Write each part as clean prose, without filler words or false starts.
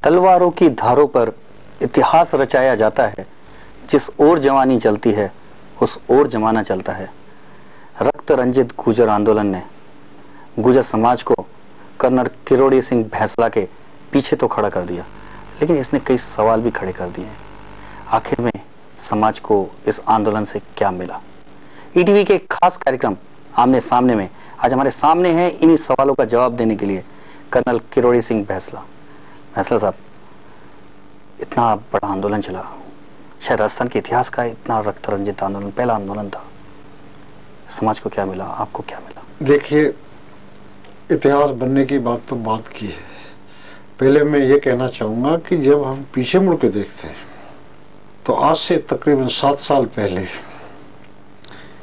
तलवारों की धारों पर इतिहास रचाया जाता है। जिस ओर जवानी चलती है उस ओर जमाना चलता है। रक्त रंजित गुर्जर आंदोलन ने गुर्जर समाज को कर्नल किरोड़ी सिंह भैंसला के पीछे तो खड़ा कर दिया, लेकिन इसने कई सवाल भी खड़े कर दिए हैं। आखिर में समाज को इस आंदोलन से क्या मिला? ईटीवी के खास कार्यक्रम आमने सामने में आज हमारे सामने हैं इन्हीं सवालों का जवाब देने के लिए कर्नल किरोड़ी सिंह भैंसला। भैंसला साहब, इतना बड़ा आंदोलन चला, शायद राजस्थान के इतिहास का इतना रक्त रंजित आंदोलन, पहला आंदोलन था। समाज को क्या मिला, आपको क्या मिला? देखिए, इतिहास बनने की बात तो बात की है। पहले मैं ये कहना चाहूंगा कि जब हम पीछे मुड़ के देखते हैं तो आज से तकरीबन 7 साल पहले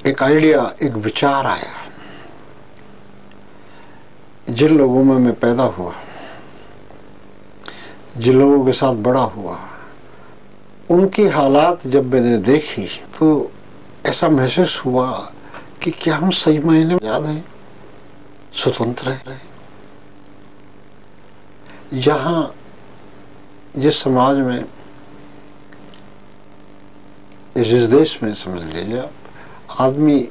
एक आइडिया, एक विचार आया। जिन लोगों में मैं पैदा हुआ, जिन लोगों के साथ बड़ा हुआ, उनकी हालात जब मैंने देखी तो ऐसा महसूस हुआ कि क्या हम सही मायने में आजाद हैं, स्वतंत्र हैं। जहां जिस समाज में, जिस देश में समझ लीजिए आदमी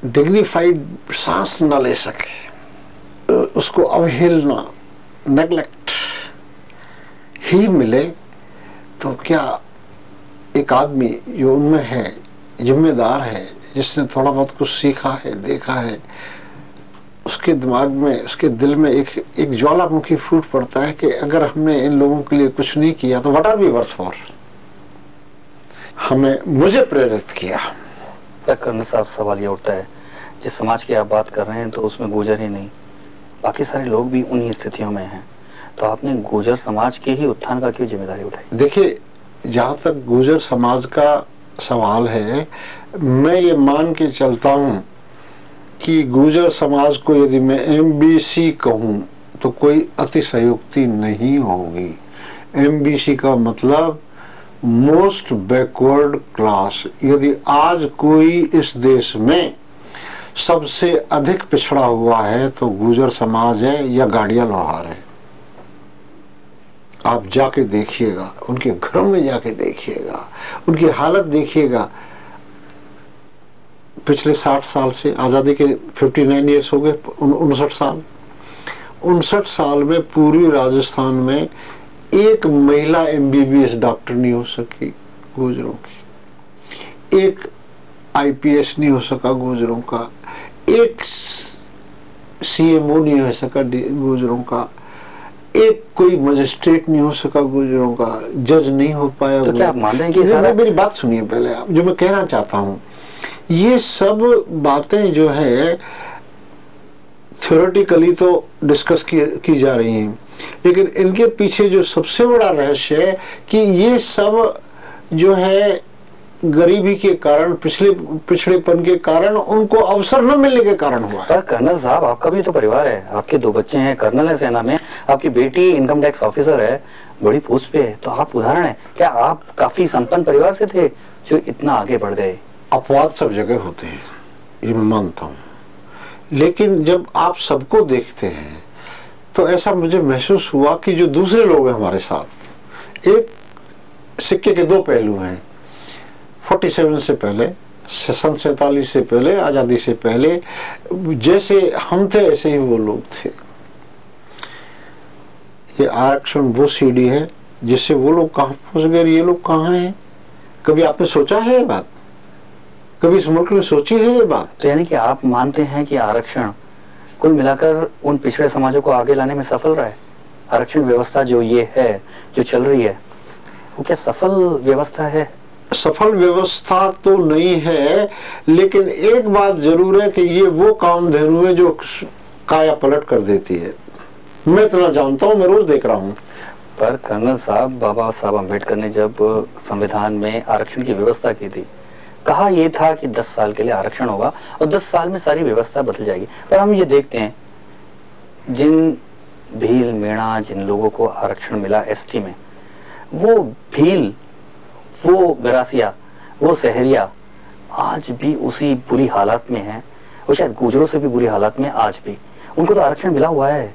डिग्निफाइड सांस न ले सके, उसको अवहेलना, नेग्लेक्ट ही मिले, तो क्या एक आदमी जो उनमें है, जिम्मेदार है, जिसने थोड़ा बहुत कुछ सीखा है, देखा है, उसके दिमाग में, उसके दिल में एक ज्वालामुखी फूट पड़ता है कि अगर हमने इन लोगों के लिए कुछ नहीं किया तो what are we worth for. मुझे प्रेरित किया। कर्नल साहब, सवाल ये उठता है, जिस समाज की आप बात कर रहे हैं तो उसमें गुर्जर ही नहीं, बाकी सारे लोग भी उन्हीं स्थितियों में हैं, तो आपने गुर्जर समाज के ही उत्थान का क्यों जिम्मेदारी उठाई? देखिए, जहां तक गुर्जर समाज का सवाल है, मैं ये मान के चलता हूं कि गुर्जर समाज को यदि मैं एमबीसी कहूं तो कोई अतिशयोक्ति नहीं होगी। एमबीसी का मतलब मोस्ट बैकवर्ड क्लास। यदि आज कोई इस देश में सबसे अधिक पिछड़ा हुआ है तो गुर्जर समाज है या गाड़िया लोहार है। आप जाके देखिएगा, उनके घरों में जाके देखिएगा, उनकी हालत देखिएगा। पिछले 60 साल से, आजादी के 59 ईयर्स हो गए, 59 साल, 59 साल में पूर्वी राजस्थान में एक महिला एमबीबीएस डॉक्टर नहीं हो सकी गुर्जरों की, एक आईपीएस नहीं हो सका गुर्जरों का, एक सीएमओ नहीं हो सका गुर्जरों का, एक कोई मजिस्ट्रेट नहीं हो सका गुर्जरों का, जज नहीं हो पाया। तो क्या आप मानते हैं कि सारा... मेरी बात सुनिए पहले आप, जो मैं कहना चाहता हूं, ये सब बातें जो है थ्योरेटिकली तो डिस्कस की जा रही हैं, लेकिन इनके पीछे जो सबसे बड़ा रहस्य है कि ये सब जो है गरीबी के कारण, पिछड़ेपन के कारण, उनको अवसर न मिलने के कारण हुआ है। पर कर्नल साहब, आपका भी तो परिवार है, आपके 2 बच्चे हैं, कर्नल है सेना में, आपकी बेटी इनकम टैक्स ऑफिसर है, बड़ी पोस्ट पे है, तो आप उदाहरण है। क्या आप काफी संपन्न परिवार से थे जो इतना आगे बढ़ गए? अपवाद सब जगह होते हैं, ये मैं मानता हूँ, लेकिन जब आप सबको देखते हैं तो ऐसा मुझे महसूस हुआ कि जो दूसरे लोग हैं हमारे साथ, एक सिक्के के 2 पहलू हैं। 47 से पहले, सन 47 से पहले, आजादी से पहले जैसे हम थे ऐसे ही वो लोग थे। ये आरक्षण वो सीढ़ी है जिससे वो लोग कहां पहुंच गए, ये लोग कहां हैं। कभी आपने सोचा है ये बात? कभी इस मुल्क में सोची है ये बात? तो यानी कि आप मानते हैं कि आरक्षण कुल मिलाकर उन पिछड़े समाजों को आगे लाने में सफल रहा है? आरक्षण व्यवस्था जो ये है, जो चल रही है, वो क्या सफल व्यवस्था है? सफल व्यवस्था तो नहीं है, लेकिन एक बात जरूर है कि ये वो कामधेनु है जो काया पलट कर देती है। मैं इतना जानता हूँ, मैं रोज देख रहा हूँ। पर कर्नल साहब, बाबा साहब अम्बेडकर ने जब संविधान में आरक्षण की व्यवस्था की थी, कहा यह था कि 10 साल के लिए आरक्षण होगा और 10 साल में सारी व्यवस्था बदल जाएगी। पर हम ये देखते हैं, जिन भील, मेणा, जिन लोगों को आरक्षण मिला एसटी में, वो भील, वो गरासिया, वो सहरिया आज भी उसी बुरी हालत में हैं, वो शायद गुर्जरों से भी बुरी हालत में आज भी। उनको तो आरक्षण मिला हुआ है।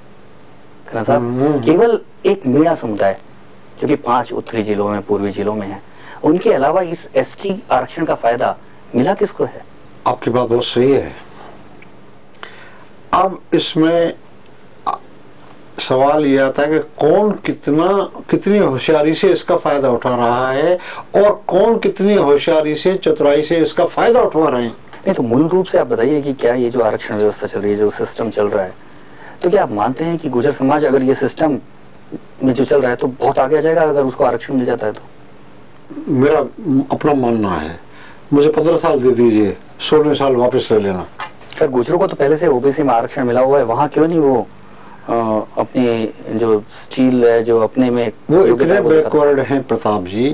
खन्ना साहब, केवल एक मीणा समुदाय जो कि 5 उत्तरी जिलों में, पूर्वी जिलों में है, उनके अलावा इस एसटी आरक्षण का फायदा मिला किसको है? आपकी बात बहुत सही है। अब इसमें सवाल यह आता है कि कौन कितनी होशियारी से इसका फायदा उठा रहा है और कौन कितनी होशियारी से, चतुराई से इसका फायदा उठा रहे हैं। नहीं तो मूल रूप से आप बताइए कि क्या ये जो आरक्षण व्यवस्था चल रही है, जो सिस्टम चल रहा है, तो क्या आप मानते हैं कि गुर्जर समाज अगर ये सिस्टम में जो चल रहा है तो बहुत आगे आ जाएगा अगर उसको आरक्षण मिल जाता है तो? मेरा अपना मानना है, मुझे 15 साल दे दीजिए, 16वें साल वापस ले लेना। अगर गुजरों को तो पहले से ओबीसी में आरक्षण मिला हुआ है, वहां क्यों नहीं वो अपनी जो स्टील है, जो अपने में वो इतने बैकवर्ड हैं प्रताप जी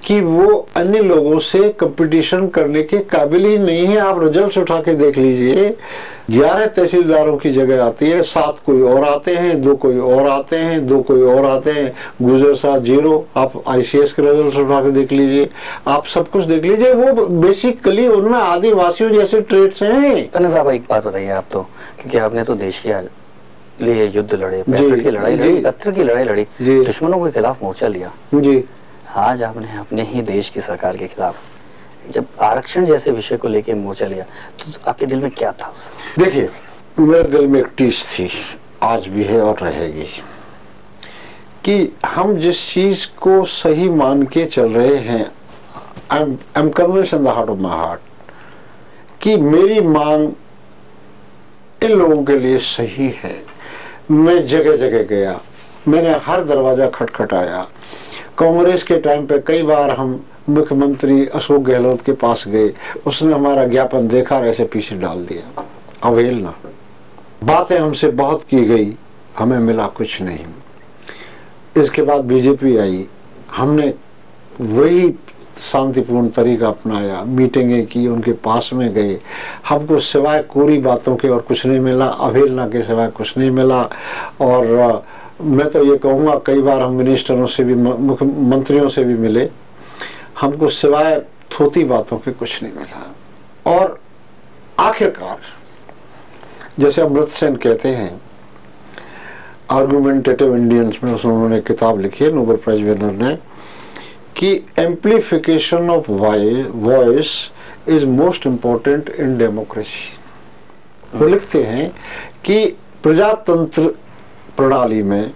कि वो अन्य लोगों से कंपटीशन करने के काबिल ही नहीं है। आप रिजल्ट्स उठा के देख लीजिए, 11 तहसीलदारों की जगह आती है, 7 कोई और आते हैं, 2 कोई और आते हैं, 2 कोई और आते हैं, गुजर साथ 0। आप ICS के रिजल्ट उठा के देख लीजिए, आप सब कुछ देख लीजिए, वो बेसिकली उनमें आदिवासियों जैसे ट्रेड्स हैं। कन्ना साहब एक बात बताइए आप तो, क्योंकि आपने तो देश के लिए युद्ध लड़े, 65 की लड़ाई लड़ी, 71 की लड़ाई लड़ी, दुश्मनों के खिलाफ मोर्चा लिया जी। आज आपने अपने ही देश की सरकार के खिलाफ जब आरक्षण जैसे विषय को लेकर मोर्चा लिया तो आपके दिल में क्या था उस? देखिए, मेरे दिल में एक टीस थी, आज भी है और रहेगी, कि हम जिस चीज को सही मान के चल रहे हैं, I am convinced in the heart of my heart कि मेरी मांग इन लोगों के लिए सही है। मैं जगह जगह गया, मैंने हर दरवाजा खटखटाया। कांग्रेस के टाइम पे कई बार हम मुख्यमंत्री अशोक गहलोत के पास गए, उसने हमारा ज्ञापन देखा और ऐसे पीछे डाल दिया, अवहेलना। बातें हमसे बहुत की गई, हमें मिला कुछ नहीं। इसके बाद बीजेपी आई, हमने वही शांतिपूर्ण तरीका अपनाया, मीटिंगें की, उनके पास में गए, हमको सिवाय कोरी बातों के और कुछ नहीं मिला, अवहेलना के सिवाय कुछ नहीं मिला। और मैं तो ये कहूँगा, कई बार हम मिनिस्टरों से भी, मुख्यमंत्रियों से भी मिले, हमको सिवाय थोती बातों के कुछ नहीं मिला। और आखिरकार जैसे अमृत सेन कहते हैं, आर्गुमेंटेटिव इंडियंस में उन्होंने किताब लिखी है, नोबेल प्राइज विनर ने, कि amplification of voice is most important in democracy. वो लिखते हैं कि प्रजातंत्र प्रणाली में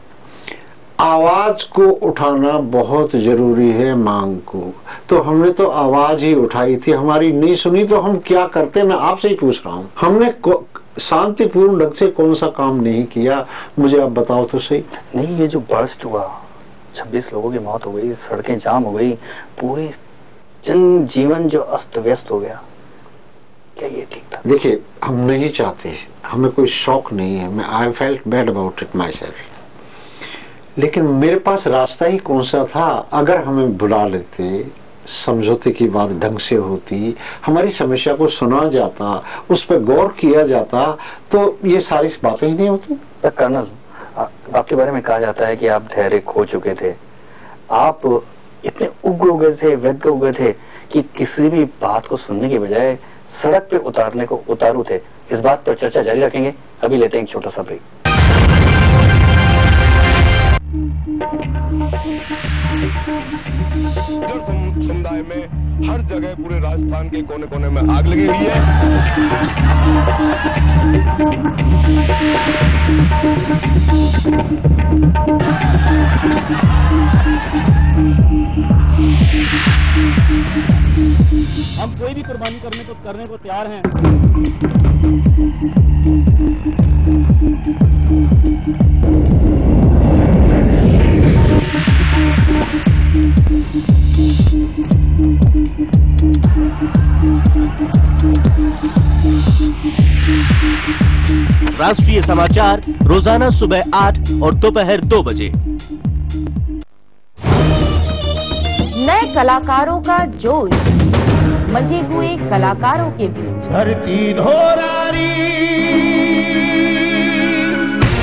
आवाज को उठाना बहुत जरूरी है, मांग को। तो हमने तो आवाज ही उठाई थी, हमारी नहीं सुनी तो हम क्या करते? मैं आपसे ही पूछ रहा हूँ, हमने शांतिपूर्ण ढंग से कौन सा काम नहीं किया? मुझे आप बताओ तो सही। नहीं, ये जो बर्स्ट हुआ, 26 लोगों की मौत हो गई, सड़कें जाम हो गई, पूरी जन जीवन जो अस्त व्यस्त हो गया, क्या ये ठीक था? देखिए, हम नहीं चाहते, हमें कोई शौक नहीं है, मैं I felt bad about it my self, लेकिन मेरे पास रास्ता ही कौन सा था? अगर हमें बुला लेते, समझौते की बात ढंग से होती, हमारी समस्या को सुना जाता, उस पर गौर किया जाता, तो ये सारी बातें ही नहीं होती। कर्नल, आपके बारे में कहा जाता है कि आप धैर्य खो चुके थे, आप इतने उग्र हो गए थे, व्यग्र हो गए थे कि किसी भी बात को सुनने के बजाय सड़क पे उतारने को उतारू थे। इस बात पर चर्चा जारी रखेंगे, अभी लेते हैं एक छोटा सा ब्रेक। समुदाय में हर जगह, पूरे राजस्थान के कोने कोने में आग लगी हुई है। हम कोई भी कुर्बानी करने को तैयार हैं। राष्ट्रीय समाचार रोजाना सुबह 8 और दोपहर 2 बजे। नए कलाकारों का जोश, मंचे हुए कलाकारों के बीच धरती धोरारी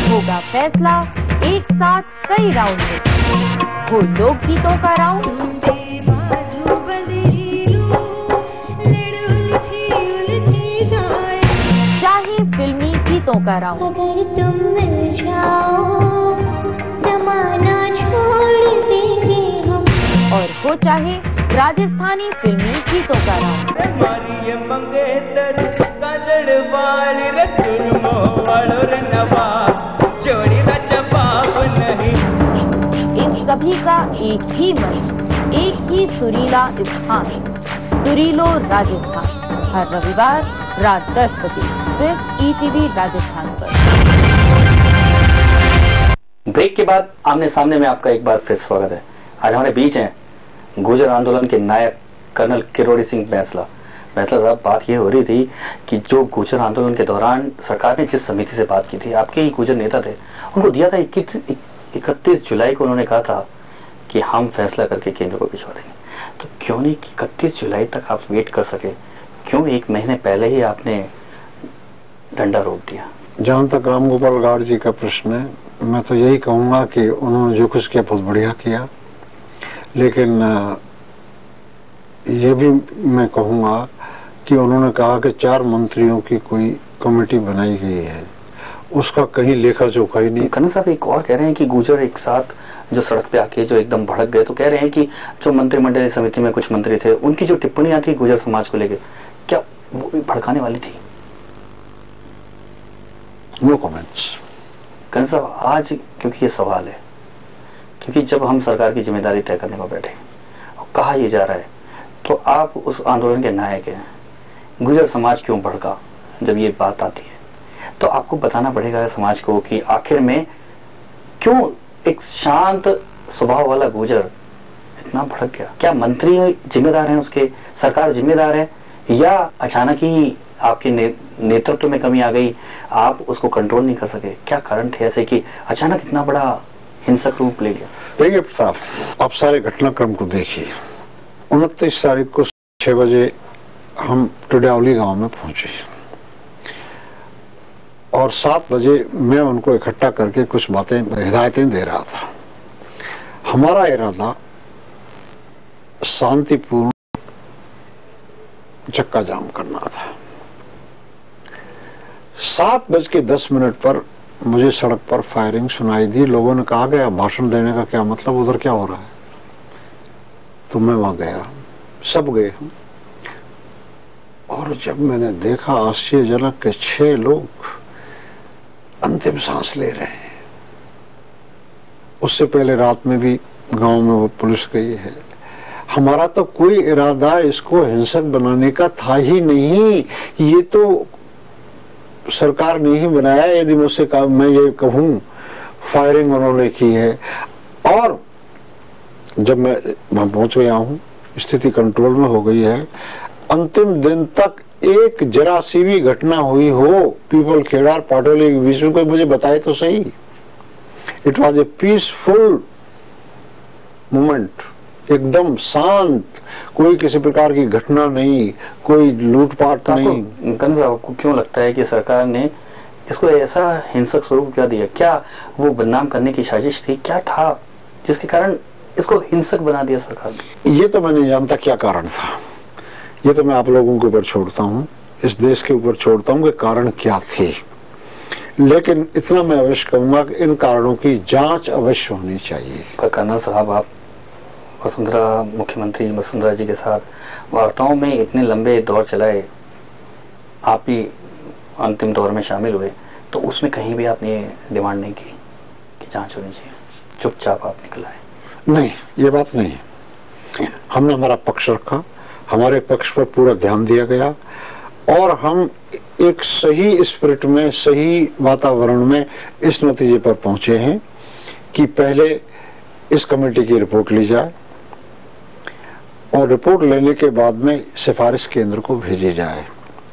होगा फैसला एक साथ कई राउंड में। वो लोकगीतों का राउंड, चाहे फिल्मी की गीतों का राउंड। अगर तुम मिल जाओ ज़माना छोड़ देंगे हम। और हो चाहे राजस्थानी फिल्मी गीतों का राउंड। इन सभी का एक ही मंच, एक ही सुरीला स्थान, सुरीलो राजस्थान, हर रविवार रात 10 बजे सिर्फ ईटीवी राजस्थान पर। ब्रेक के बाद आमने सामने में आपका एक बार फिर स्वागत है। आज हमारे बीच हैं गुर्जर आंदोलन के नायक कर्नल किरोड़ी सिंह बैंसला। बैंसला साहब, बात ये हो रही थी कि जो गुर्जर आंदोलन के दौरान सरकार ने जिस समिति से बात की थी, आपके ही गुर्जर नेता थे, उनको दिया था 31 जुलाई को उन्होंने कहा था कि हम फैसला करके केंद्र को भिजवा देंगे। तो क्यों नहीं 31 जुलाई तक आप वेट कर सके? क्यों 1 महीने पहले ही आपने डंडा रोक दिया? जहाँ तक राम गोपाल गार्ड जी का प्रश्न है, मैं तो यही कहूँगा कि उन्होंने जो कुछ किया बहुत बढ़िया किया, लेकिन ये भी मैं कहूँगा कि उन्होंने कहा कि 4 मंत्रियों की कोई कमेटी बनाई गई है, उसका कहीं लेखा जोखा ही नहीं। कर्नल साहब एक और कह रहे हैं कि गुर्जर एक साथ जो सड़क पे आके जो एकदम भड़क गए, तो कह रहे हैं कि जो मंत्रिमंडलीय समिति में कुछ मंत्री थे, उनकी जो टिप्पणियां थी गुर्जर समाज को लेकर, क्या वो भी भड़काने वाली थी? No comments. कर्नल साहब, आज क्योंकि ये सवाल है, क्योंकि जब हम सरकार की जिम्मेदारी तय करने को बैठे और कहा यह जा रहा है, तो आप उस आंदोलन के नायक हैं, गुर्जर समाज क्यों भड़का? जब ये बात आती है तो आपको बताना पड़ेगा समाज को कि आखिर में क्यों एक शांत स्वभाव वाला गुर्जर इतना भड़क गया। क्या मंत्री जिम्मेदार हैं उसके, सरकार जिम्मेदार है, या अचानक ही आपके नेतृत्व में कमी आ गई, आप उसको कंट्रोल नहीं कर सके? क्या कारण थे ऐसे कि अचानक इतना बड़ा हिंसक रूप ले लिया? देखिए प्रताप, आप सारे घटनाक्रम को देखिए। 29 तारीख को 6 बजे हम टुडावली गांव में पहुंचे और 7 बजे मैं उनको इकट्ठा करके कुछ बातें, हिदायतें दे रहा था। हमारा इरादा शांतिपूर्ण चक्का जाम करना था। 7:10 पर मुझे सड़क पर फायरिंग सुनाई दी। लोगों ने कहा गया भाषण देने का क्या मतलब, उधर क्या हो रहा है? तो मैं वहां गया, सब गए हम, और जब मैंने देखा आश्चर्यजनक के 6 लोग अंतिम सांस ले रहे हैं। उससे पहले रात में भी गांव में वो पुलिस गई है। हमारा तो कोई इरादा इसको हिंसक बनाने का था ही नहीं। ये तो सरकार ने ही बनाया। यदि मुझसे मैं ये कहूं फायरिंग उन्होंने की है, और जब मैं वहां पहुंच गया हूं, स्थिति कंट्रोल में हो गई है। अंतिम दिन तक एक जरा सी भी घटना हुई हो पीपल खेड़ा और पाटोली के बीच में, कोई मुझे बताए तो सही। It was a peaceful moment, एकदम शांत, कोई किसी प्रकार की घटना नहीं, कोई लूटपाट नहीं। कर्नल साहब, आपको क्यों लगता है कि सरकार ने इसको ऐसा हिंसक स्वरूप क्या दिया? क्या वो बदनाम करने की साजिश थी? क्या था जिसके कारण इसको हिंसक बना दिया सरकार ने? ये तो मैं नहीं जानता क्या कारण था। ये तो मैं आप लोगों के ऊपर छोड़ता हूँ, इस देश के ऊपर छोड़ता हूँ कि कारण क्या थे। लेकिन इतना मैं अवश्य कहूंगा कि इन कारणों की जांच अवश्य होनी चाहिए। पर कर्नल साहब, आप वसुंधरा, मुख्यमंत्री वसुंधरा जी के साथ वार्ताओं में इतने लंबे दौर चलाए, आप भी अंतिम दौर में शामिल हुए, तो उसमें कहीं भी आपने डिमांड नहीं की कि जांच होनी चाहिए? चुपचाप आप निकल आए? नहीं, ये बात नहीं है। हमने हमारा पक्ष रखा, हमारे पक्ष पर पूरा ध्यान दिया गया, और हम एक सही स्पिरिट में, सही वातावरण में इस नतीजे पर पहुंचे हैं कि पहले इस कमेटी की रिपोर्ट ली जाए, और रिपोर्ट लेने के बाद में सिफारिश केंद्र को भेजी जाए।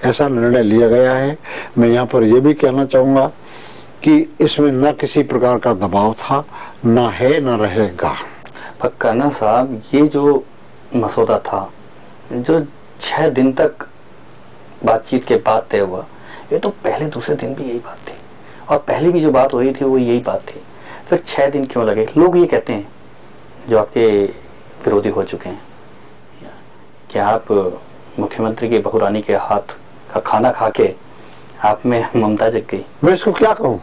ऐसा निर्णय लिया गया है। मैं यहाँ पर यह भी कहना चाहूंगा कि इसमें न किसी प्रकार का दबाव था, न है, न रहेगा। पर कर्नल साहब, ये जो मसौदा था, जो 6 दिन तक बातचीत के बाद तय हुआ, ये तो पहले दूसरे दिन भी यही बात थी, और पहले भी जो बात हो रही थी वो यही बात थी। फिर 6 दिन क्यों लगे? लोग ये कहते हैं, जो आपके विरोधी हो चुके हैं, कि आप मुख्यमंत्री के बहुरानी के हाथ का खाना खा के आप में ममता जग गई। मैं इसको क्या कहूँ?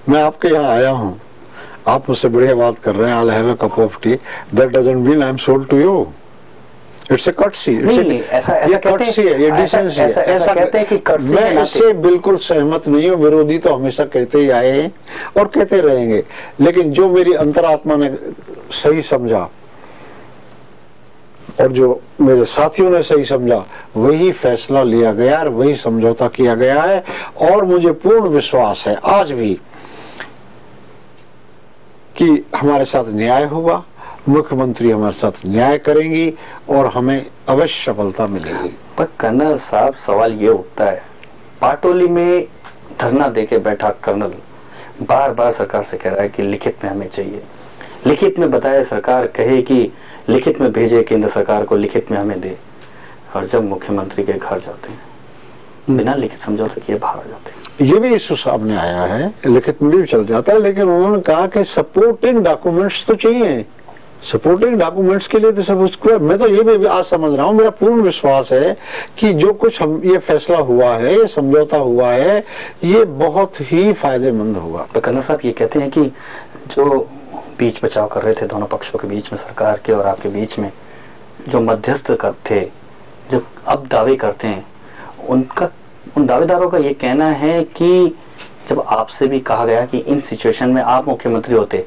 मैं आपके यहाँ आया हूँ, आप मुझसे बढ़िया बात कर रहे हैं, I'll have a cup of tea. That doesn't mean I'm sold to you. It's a courtesy. नहीं, ऐसा कहते हैं, ये decency है। ऐसा कहते हैं कि courtesy मैं इससे बिल्कुल सहमत नहीं हूँ। विरोधी तो हमेशा कहते ही आए हैं और कहते रहेंगे, लेकिन जो मेरी अंतरात्मा ने सही समझा और जो मेरे साथियों ने सही समझा, वही फैसला लिया गया और वही समझौता किया गया है। और मुझे पूर्ण विश्वास है आज भी कि हमारे साथ न्याय हुआ, मुख्यमंत्री हमारे साथ न्याय करेंगी और हमें अवश्य सफलता मिलेगी। पर कर्नल साहब, सवाल ये उठता है, पाटोली में धरना देके बैठा कर्नल बार बार सरकार से कह रहा है कि लिखित में हमें चाहिए, लिखित में बताए, सरकार कहे कि लिखित में भेजे केंद्र सरकार को, लिखित में हमें दे। और जब मुख्यमंत्री के घर जाते हैं बिना लिखित समझौता किए बाहर आ जाते हैं। ये भी इशू सामने आया है, लिखित में भी चल जाता है, लेकिन उन्होंने कहा कि सपोर्टिंग डॉक्यूमेंट्स तो चाहिए। सपोर्टिंग डॉक्यूमेंट्स के लिए तो सब उसको, मैं तो ये भी आज समझ रहा हूँ, मेरा पूर्ण विश्वास है कि जो कुछ हम ये फैसला हुआ है, ये समझौता हुआ है, ये बहुत ही फायदेमंद हुआ। तो कर्नल साहब ये कहते हैं कि जो बीच बचाव कर रहे थे दोनों पक्षों के बीच में, सरकार के और आपके बीच में, जो मध्यस्थ थे, जो अब दावे करते हैं, उन दावेदारों का ये कहना है कि जब आपसे भी कहा गया कि इन सिचुएशन में आप मुख्यमंत्री होते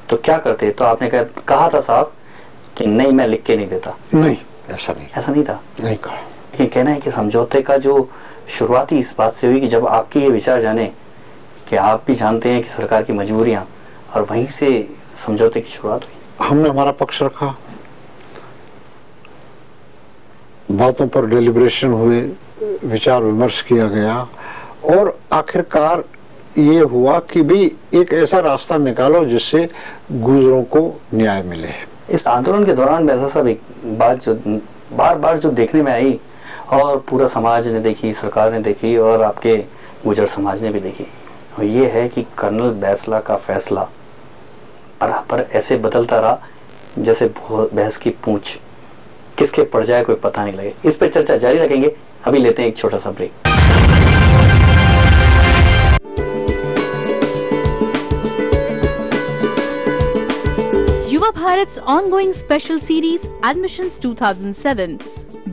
तो क्या करते, तो आपने कहा था साहब कि नहीं, मैं लिख के नहीं देता। नहीं, ऐसा नहीं था, नहीं कहा। लेकिन कहना है कि समझौते का जो शुरुआती इस बात से हुई कि जब आपके ये विचार जाने कि आप भी जानते हैं कि सरकार की मजबूरियां, और वहीं से समझौते की शुरुआत हुई। हमने हमारा पक्ष रखा, बातों पर डेलिब्रेशन हुए, विचार विमर्श किया गया और आखिरकार ये हुआ कि भी एक ऐसा रास्ता निकालो जिससे गुजरों को न्याय मिले। इस आंदोलन के दौरान बैसा साहब एक बात जो बार बार जो देखने में आई और पूरा समाज ने देखी, सरकार ने देखी और आपके गुजर समाज ने भी देखी, और ये है कि कर्नल बैसला का फैसला बराबर ऐसे बदलता रहा जैसे भैंस की पूंछ, किसके पड़ जाए कोई पता नहीं लगे। इस पर चर्चा जारी रखेंगे, अभी लेते हैं एक छोटा सा break. Yuva Bharat's ongoing special series Admissions 2007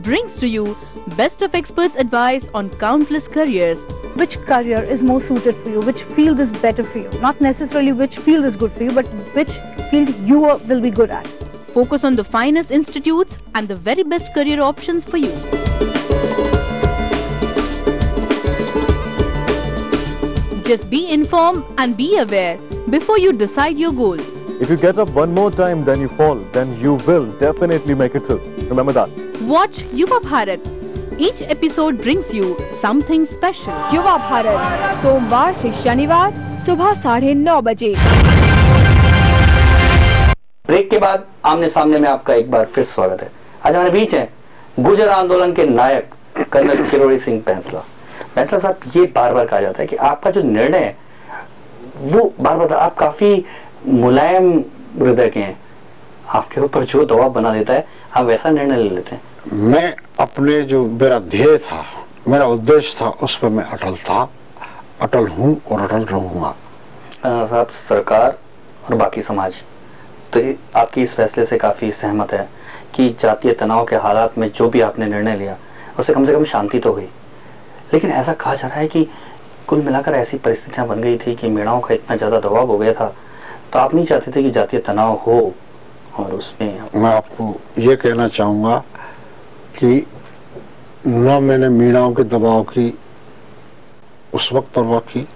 brings to you best of experts' advice on countless careers. Which career is more suited for you? Which field is better for you? Not necessarily which field is good for you, but which field you will be good at. Focus on the finest institutes and the very best career options for you. Just be informed and be aware before you decide your goal. If you get up one more time then you fall, then you will definitely make it through. Remember that. Watch Yuva Bharat. Each episode brings you something special. युवा भारत सोमवार से शनिवार सुबह 9:30 बजे। Break के बाद आमने सामने में आपका एक बार फिर स्वागत है। आज हमारे बीच हैं गुजर आंदोलन के नायक कर्नल किरोड़ी सिंह बैंसला। बैंसला साहब, ये बार बार कहा जाता है कि आपका जो निर्णय है वो बार बार, आप काफी मुलायम हृदय के हैं, आपके ऊपर जो दबाव बना देता है आप वैसा निर्णय ले लेते हैं। मैं अपने जो मेरा ध्येय था, मेरा उद्देश्य था, उस पर मैं अटल था, अटल हूँ और अटल रहूंगा। साहब, सरकार और बाकी समाज तो आपकी इस फैसले से काफी सहमत है कि जातीय तनाव के हालात में जो भी आपने निर्णय लिया उससे कम से कम शांति तो हुई, लेकिन ऐसा कहा जा रहा है कि कुल मिलाकर ऐसी परिस्थितियां बन गई थी कि मीणाओं का इतना ज्यादा दबाव हो गया था, तो आप नहीं चाहते थे कि जातीय तनाव हो। और उसमें मैं आपको ये कहना चाहूंगा कि न मैंने मीणाओं के दबाव की उस वक्त परवाह की,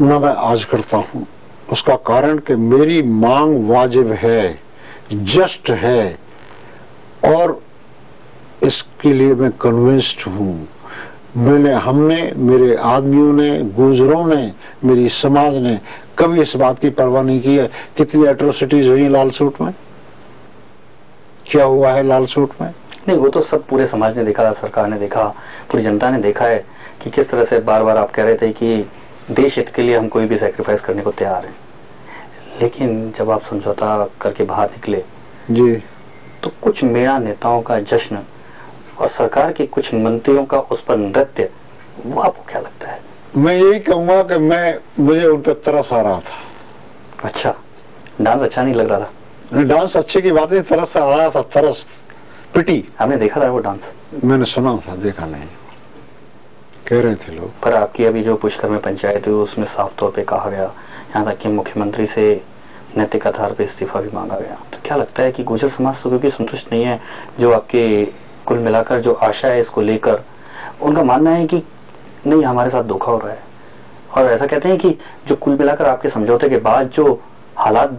न मैं आज करता हूं। उसका कारण कि मेरी मांग वाजिब है, जस्ट है, और इसके लिए मैं कन्विंस्ड हूं। हमने, मेरे आदमियों ने, गुजरों ने, मेरी समाज ने कभी इस बात की परवाह नहीं की है कितनी एट्रोसिटीज हुई लाल सूट में, क्या हुआ है लाल सूट में। नहीं, वो तो सब पूरे समाज ने देखा, सरकार ने देखा, पूरी जनता ने देखा है कि किस तरह से बार बार आप कह रहे थे कि देश हित के लिए हम कोई भी सैक्रिफाइस करने को तैयार हैं, लेकिन जब आप समझौता करके बाहर निकले जी, तो कुछ मीणा नेताओं का जश्न और सरकार के कुछ मंत्रियों का उस पर नृत्य, वो आपको क्या लगता है? मैं यही कहूंगा कि मुझे उन पर तरस आ रहा था। अच्छा, डांस अच्छा नहीं लग रहा था? डांस अच्छे की बात नहीं, तरस आ रहा था, तरस, पिटी। आपने देखा था वो डांस? मैंने सुना था, देखा नहीं, कह रहे थे लोग। पर आपकी अभी जो पुष्कर में पंचायत हुई उसमें साफ तौर पे कहा गया, यहाँ तक कि मुख्यमंत्री से नैतिक आधार पे इस्तीफा भी मांगा गया। तो क्या लगता है कि गुर्जर समाज तो क्योंकि संतुष्ट नहीं है, जो आपके कुल मिलाकर जो आशा है इसको लेकर, उनका मानना है कि नहीं हमारे साथ धोखा हो रहा है, और ऐसा कहते हैं कि जो कुल मिलाकर आपके समझौते के बाद जो हालात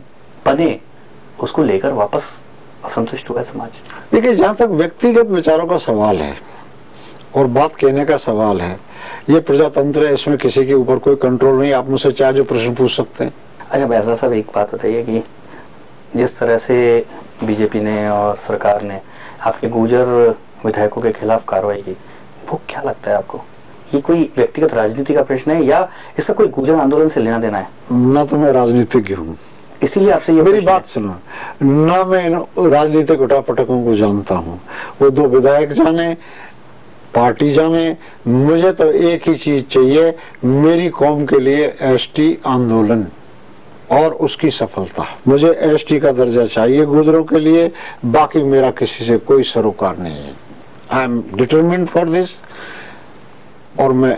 बने उसको लेकर वापस असंतुष्ट हुआ है समाज। देखिए, जहाँ तक व्यक्तिगत विचारों का सवाल है और बात कहने का सवाल है, ये प्रजातंत्र है, इसमें किसी के ऊपर कोई कंट्रोल नहीं, आप मुझसे चाहे जो प्रश्न पूछ सकते हैं। अच्छा बैसला साहब, एक बात बताइए कि जिस तरह से बीजेपी ने और सरकार ने आपके गुर्जर विधायकों के खिलाफ कार्रवाई की, वो क्या लगता है आपको? ये कोई व्यक्तिगत राजनीति का प्रश्न है या इसका कोई गुर्जर आंदोलन से लेना देना है? ना तो मैं राजनीतिज्ञ हूँ, इसीलिए आपसे ये मेरी बात सुनो, ना मैं राजनीतिक उठापटकों को जानता हूँ, वो दो विधायक जाने, पार्टी जाने, मुझे तो एक ही चीज चाहिए, मेरी कौम के लिए एसटी आंदोलन और उसकी सफलता। मुझे एसटी का दर्जा चाहिए गुर्जरों के लिए, बाकी मेरा किसी से कोई सरोकार नहीं है। I am determined for this, और मैं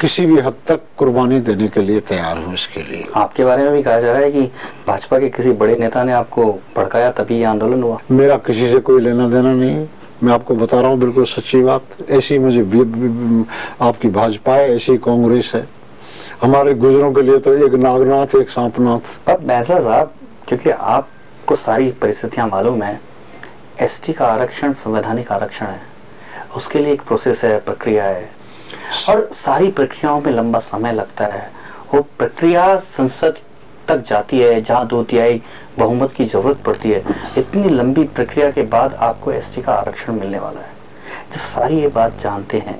किसी भी हद तक कुर्बानी देने के लिए तैयार हूँ इसके लिए। आपके बारे में भी कहा जा रहा है कि भाजपा के किसी बड़े नेता ने आपको भड़काया तभी ये आंदोलन हुआ। मेरा किसी से कोई लेना देना नहीं है, मैं आपको बता रहा हूँ बिल्कुल सच्ची बात। ऐसी मुझे आपकी भाजपा है, ऐसी कांग्रेस है, हमारे गुर्जरों के लिए तो एक नागनाथ एक सांपनाथ। अब बैसला साहब, क्योंकि आपको सारी परिस्थितियां मालूम है, एसटी का आरक्षण संवैधानिक आरक्षण है, उसके लिए एक प्रोसेस है, प्रक्रिया है, और सारी प्रक्रियाओं में लंबा समय लगता है। वो प्रक्रिया संसद तक जाती है जहां 2/3 बहुमत की जरूरत पड़ती है। इतनी लंबी प्रक्रिया के बाद आपको एसटी का आरक्षण मिलने वाला है। जब सारी ये बात जानते हैं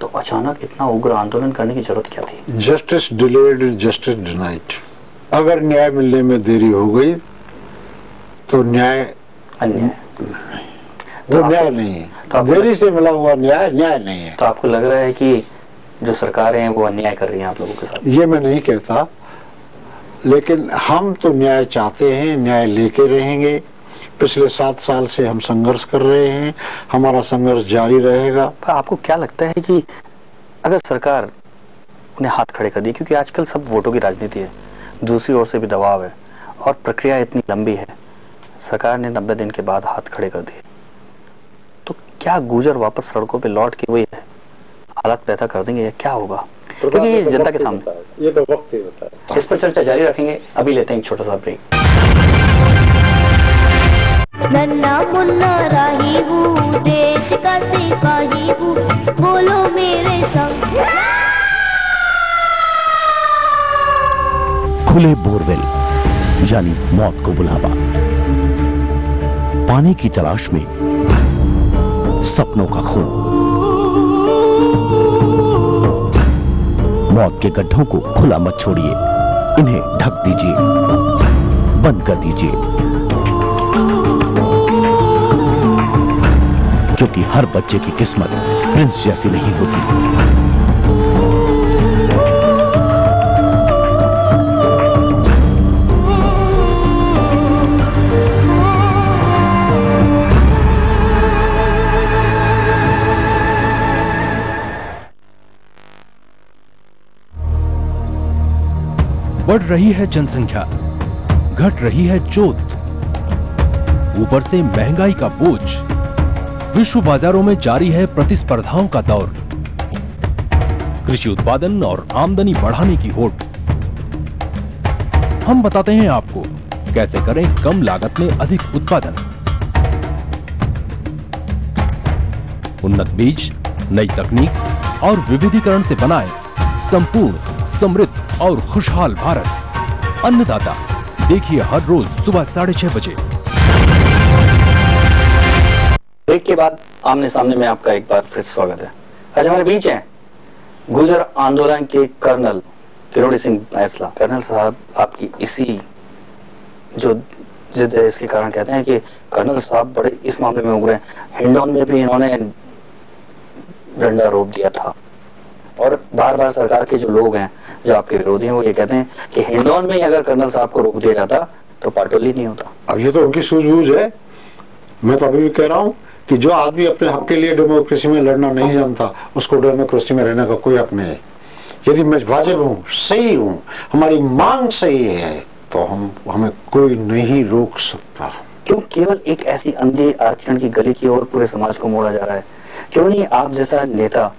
तो अचानक इतना उग्र आंदोलन करने की जरूरत क्या थी? Justice delayed, justice denied. अगर न्याय मिलने में देरी हो गई तो न्याय अन्याय, तो न्याय नहीं है, तो देरी से मिला हुआ न्याय न्याय नहीं है। तो आपको लग रहा है कि जो सरकारें हैं वो अन्याय कर रही हैं आप लोगों के साथ? ये मैं नहीं कहता, लेकिन हम तो न्याय चाहते हैं, न्याय लेके रहेंगे। पिछले 7 साल से हम संघर्ष कर रहे हैं, हमारा संघर्ष जारी रहेगा। पर आपको क्या लगता है कि अगर सरकार उन्हें हाथ खड़े कर दिए, क्योंकि आजकल सब वोटों की राजनीति है, दूसरी ओर से भी दबाव है और प्रक्रिया इतनी लंबी है, सरकार ने 90 दिन के बाद हाथ खड़े कर दिए, तो क्या गुर्जर वापस सड़कों पे लौट के वही हालात पैदा कर देंगे या क्या होगा? क्योंकि ये जनता के सामने, ये तो वक्त ही होता है। इस पर चर्चा जारी रखेंगे। अभी लेते हैं एक छोटा सा ब्रेक। नन्ना मुन्ना राही हूँ, देश का सिपाही हूँ, बोलो मेरे संग। खुले बोरवेल यानी मौत को बुलावा, पानी की तलाश में सपनों का खून, मौत के गड्ढों को खुला मत छोड़िए, इन्हें ढक दीजिए, बंद कर दीजिए, क्योंकि हर बच्चे की किस्मत प्रिंस जैसी नहीं होती। बढ़ रही है जनसंख्या, घट रही है जोत, ऊपर से महंगाई का बोझ, विश्व बाजारों में जारी है प्रतिस्पर्धाओं का दौर, कृषि उत्पादन और आमदनी बढ़ाने की होड़। हम बताते हैं आपको कैसे करें कम लागत में अधिक उत्पादन। उन्नत बीज, नई तकनीक और विविधीकरण से बनाए संपूर्ण, समृद्ध और खुशहाल भारत। अन्नदाता देखिए हर रोज सुबह 6:30 बजे। ब्रेक के बाद आमने सामने में आपका एक बार फिर स्वागत है। आज हमारे बीच हैं गुर्जर आंदोलन के कर्नल किरोड़ी सिंह बैसला। कर्नल साहब, आपकी इसी जो जिद है इसके कारण कहते हैं कि कर्नल साहब बड़े इस मामले में उगरे। हिंडौन में भी इन्होंने डंडा रोक दिया था। और बार बार सरकार के जो लोग हैं, जो आपके विरोधी हैं, वो ये कहते हैं कि हिंडौन में ही अगर कर्नल साहब को रोक दिया जाता तो पाटोली नहीं होता। अब ये तो उनकी सूझबूझ है। मैं तो अभी भी कह रहा हूँ कि जो आदमी अपने हक के लिए डेमोक्रेसी में लड़ना नहीं जानता, उसको डेमोक्रेसी में रहने का कोई हक नहीं है। यदि मैं वाजिब हूँ, सही हूँ, हमारी मांग सही है, तो हमें कोई नहीं रोक सकता। क्यों केवल एक ऐसी अंधे आरक्षण की गली की ओर पूरे समाज को मोड़ा जा रहा है? क्यों नहीं आप जैसा नेता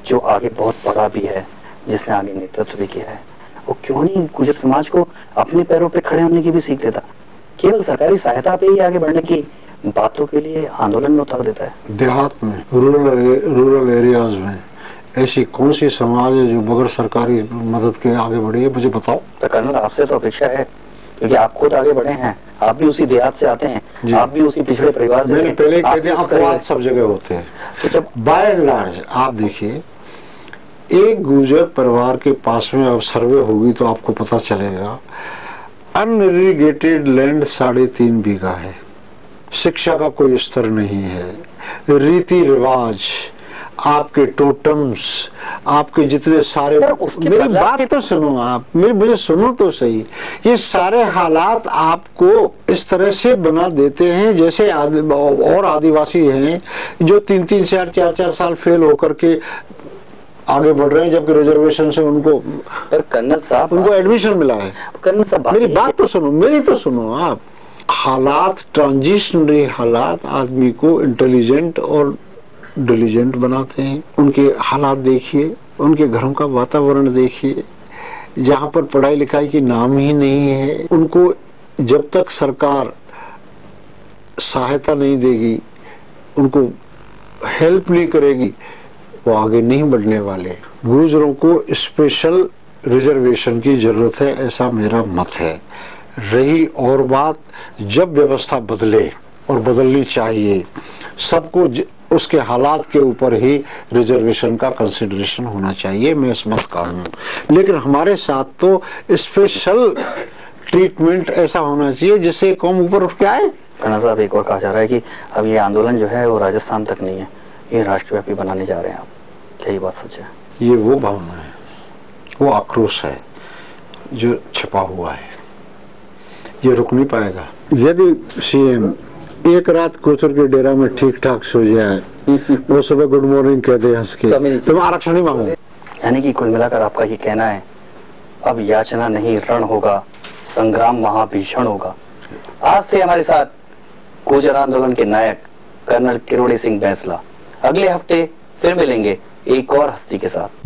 जो आगे बहुत पढ़ा भी है, जिसने आगे नेतृत्व भी किया है, वो क्यों नहीं गुर्जर समाज को अपने पैरों पे खड़े होने की भी सीख देता? केवल सरकारी सहायता पे ही आगे बढ़ने की बातों के लिए आंदोलन में उतार देता है। देहात में, रूरल एरियाज में ऐसी कौन सी समाज है जो बगैर सरकारी मदद के आगे बढ़ी है? मुझे बताओ। तो कर्नल आपसे तो अपेक्षा है, क्योंकि आप खुद आगे बढ़े हैं, आप भी उसी देहात से आते हैं, आप भी उसी पिछड़े परिवार से। मैंने पहले कह दिया, अपवाद सब जगह होते हैं। तो जब बाय एंड लार्ज आप देखिए, एक गुर्जर परिवार के पास में अब सर्वे होगी तो आपको पता चलेगा, अनइरिगेटेड लैंड 3.5 बीघा है, शिक्षा का कोई स्तर नहीं है, रीति रिवाज, आपके टोटम्स, आपके जितने सारे, मेरी बात तो सुनो आप, मुझे सुनो तो सही। ये सारे हालात आपको इस तरह से बना देते हैं जैसे और आदिवासी हैं जो 3-3, 4-4 साल फेल होकर के आगे बढ़ रहे हैं, जबकि रिजर्वेशन से उनको कर्नल साहब उनको एडमिशन मिला है। कर्नल साहब मेरी बात तो सुनो, मेरी तो सुनो आप। हालात, ट्रांजिशनरी हालात आदमी को इंटेलिजेंट और डिलीजेंट बनाते हैं। उनके हालात देखिए, उनके घरों का वातावरण देखिए, जहाँ पर पढ़ाई लिखाई की नाम ही नहीं है। उनको जब तक सरकार सहायता नहीं देगी, उनको हेल्प नहीं करेगी, वो आगे नहीं बढ़ने वाले। गुर्जरों को स्पेशल रिजर्वेशन की जरूरत है, ऐसा मेरा मत है। रही और बात, जब व्यवस्था बदले, और बदलनी चाहिए, सबको उसके हालात के ऊपर ही रिजर्वेशन का कंसिडरेशन होना चाहिए, मैं इस मत का हूँ। लेकिन हमारे साथ तो स्पेशल ट्रीटमेंट ऐसा होना चाहिए जिससे कौम ऊपर उठ के आए। कर्नल साहब, एक और कहा जा रहा है कि अब ये आंदोलन जो है वो राजस्थान तक नहीं है, ये राष्ट्रव्यापी बनाने जा रहे हैं आप, क्या ये बात सच है? ये वो भावना है, वो आक्रोश है जो छिपा हुआ है, ये रुक नहीं पाएगा। यदि सीएम एक रात कोचर के डेरा में ठीक ठाक सो जाए, वो सुबह गुड मॉर्निंग कहते हंस के, तो मैं आरक्षण नहीं मांगूंगा। यानी कि कुल मिलाकर आपका ये कहना है, अब याचना नहीं रण होगा, संग्राम महाभीषण होगा। आज थे हमारे साथ गुर्जर आंदोलन के नायक कर्नल किरोड़ी सिंह बैंसला। अगले हफ्ते फिर मिलेंगे एक और हस्ती के साथ।